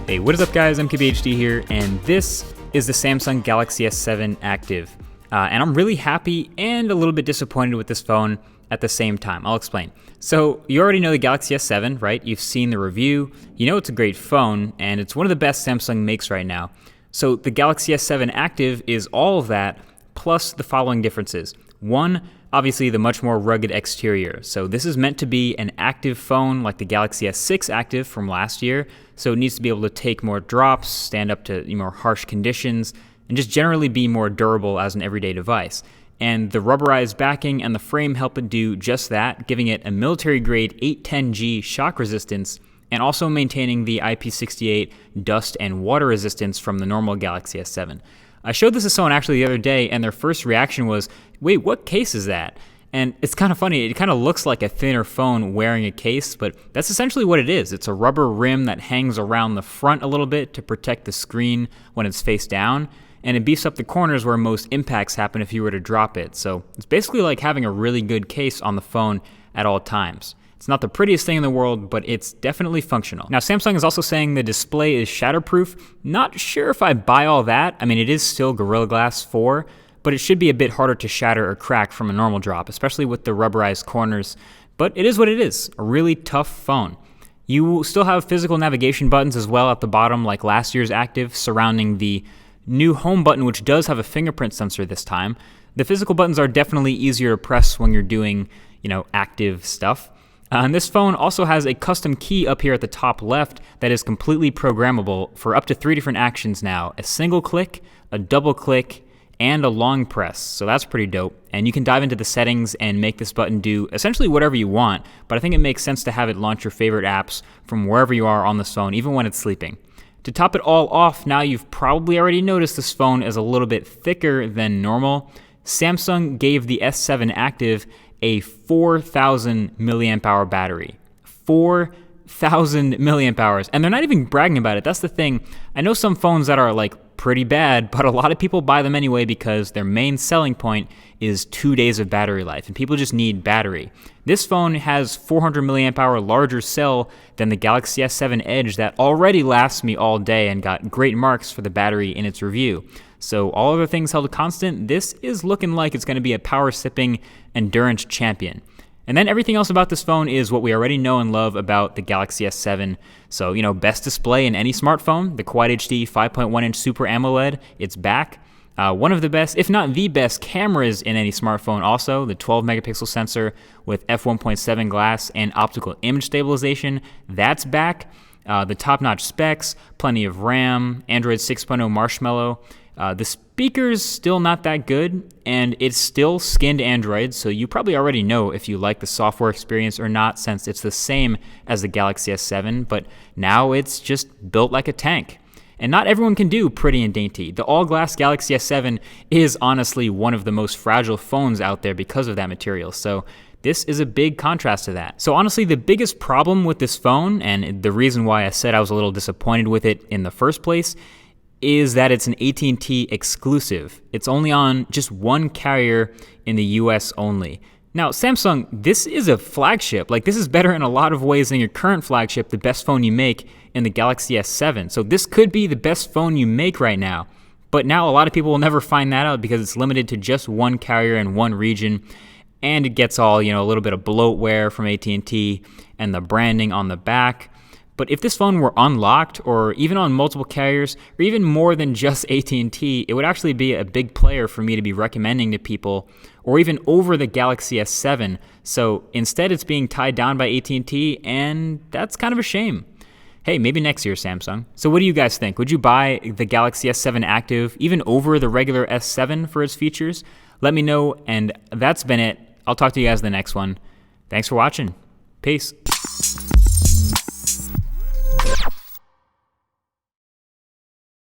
Hey, what is up guys, MKBHD here, and this is the Samsung Galaxy S7 Active. And I'm really happy and a little bit disappointed with this phone at the same time. I'll explain. So you already know the Galaxy S7, right? You've seen the review, you know it's a great phone, and it's one of the best Samsung makes right now. So the Galaxy S7 Active is all of that, plus the following differences. One, obviously the much more rugged exterior. So this is meant to be an active phone like the Galaxy S6 Active from last year. So it needs to be able to take more drops, stand up to more harsh conditions, and just generally be more durable as an everyday device. And the rubberized backing and the frame help it do just that, giving it a military-grade 810G shock resistance and also maintaining the IP68 dust and water resistance from the normal Galaxy S7. I showed this to someone actually the other day, and their first reaction was, wait, what case is that? And it's kind of funny, it kind of looks like a thinner phone wearing a case, but that's essentially what it is. It's a rubber rim that hangs around the front a little bit to protect the screen when it's face down, and it beefs up the corners where most impacts happen if you were to drop it. So it's basically like having a really good case on the phone at all times. It's not the prettiest thing in the world, but it's definitely functional. Now, Samsung is also saying the display is shatterproof. Not sure if I buy all that. I mean, it is still Gorilla Glass 4, but it should be a bit harder to shatter or crack from a normal drop, especially with the rubberized corners. But it is what it is, a really tough phone. You will still have physical navigation buttons as well at the bottom, like last year's Active, surrounding the new home button, which does have a fingerprint sensor this time. The physical buttons are definitely easier to press when you're doing, active stuff. And this phone also has a custom key up here at the top left that is completely programmable for up to 3 different actions now: a single click, a double click, and a long press. So that's pretty dope. And you can dive into the settings and make this button do essentially whatever you want, but I think it makes sense to have it launch your favorite apps from wherever you are on this phone, even when it's sleeping. To top it all off, now you've probably already noticed this phone is a little bit thicker than normal. Samsung gave the S7 Active a 4,000 milliamp hour battery. 4,000 milliamp hours. And they're not even bragging about it. That's the thing. I know some phones that are pretty bad, but a lot of people buy them anyway because their main selling point is 2 days of battery life, and people just need battery. This phone has 400 milliamp hour larger cell than the Galaxy S7 Edge that already lasts me all day and got great marks for the battery in its review. So all other things held constant, this is looking like it's going to be a power-sipping endurance champion. And then everything else about this phone is what we already know and love about the Galaxy S7. So, best display in any smartphone, the Quad HD 5.1-inch Super AMOLED, it's back. One of the best, if not the best, cameras in any smartphone also, the 12-megapixel sensor with f1.7 glass and optical image stabilization, that's back. The top-notch specs, plenty of RAM, Android 6.0 Marshmallow. The speaker's still not that good, and it's still skinned Android, so you probably already know if you like the software experience or not, since it's the same as the Galaxy S7, but now it's just built like a tank. And not everyone can do pretty and dainty. The all-glass Galaxy S7 is honestly one of the most fragile phones out there because of that material, so this is a big contrast to that. So honestly, the biggest problem with this phone, and the reason why I said I was a little disappointed with it in the first place, is that it's an AT&T exclusive. It's only on just one carrier in the US only. Now, Samsung, this is a flagship. This is better in a lot of ways than your current flagship, the best phone you make in the Galaxy S7. So this could be the best phone you make right now. But now a lot of people will never find that out because it's limited to just one carrier in one region. And it gets all, a little bit of bloatware from AT&T and the branding on the back. But if this phone were unlocked or even on multiple carriers or even more than just AT&T, it would actually be a big player for me to be recommending to people, or even over the Galaxy S7. So instead it's being tied down by AT&T, and that's kind of a shame. Hey, maybe next year, Samsung. So what do you guys think? Would you buy the Galaxy S7 Active even over the regular S7 for its features? Let me know, and that's been it. I'll talk to you guys in the next one. Thanks for watching. Peace.